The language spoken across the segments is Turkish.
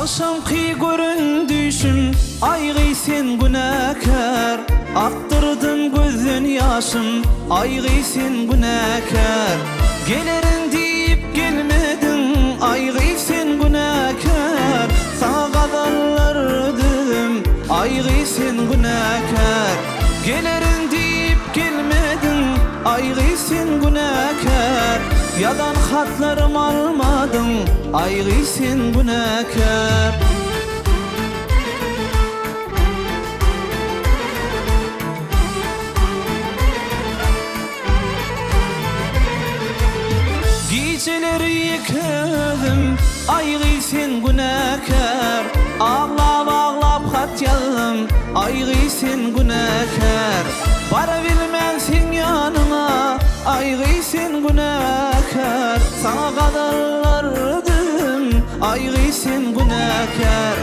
Akşamki göründüşüm aygı sen günahkar. Aktırdım gözün yaşım aygı sen günahkar. Gelirin deyip gelmedin aygı sen günahkar. Sana kadarlardım aygı sen günahkar. Gelirin deyip gelmedin aygı sen günahkar. Yadan hatlarım almadın aygı sen günahkar. Geceleri yıkadım aygı sen günahkar. Ağlap ağlap hat yazdım aygı sen günahkar. Para bilmen sen yanına aygı sen günahkar. Sana kadarlardım aygı sen günahkar.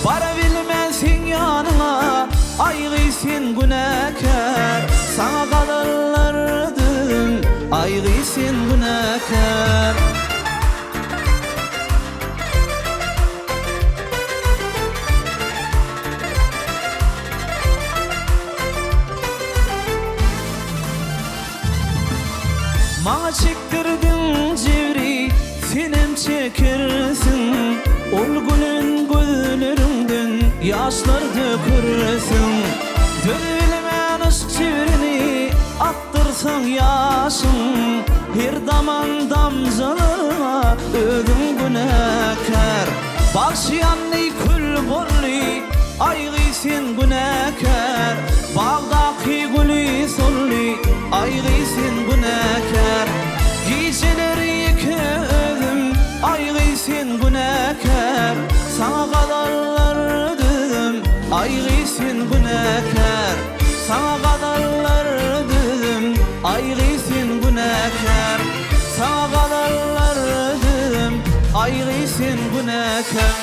Para bilmen sen yanına aygı sen günahkar. Sana kadarlardım aygı sen günahkar. Bana çektirdin cevri senem çekirsin. Ol gülün gözlerinden yaşlar dökürsün. Dönülmen ışk çevrini attırsan yaşın. Her zaman damzalarına ödün günahkar. Bağışlayanlı kül bolli aygı sen günahkar. Bağdaki gülü solli aygı sen günahkar. Geceleri yıkadım aygı sen günahkar. Sana kadarlardım aygı sen günahkar. Sana kadarlardım aygı sen günahkar. Sana kadarlardım aygı sen günahkar.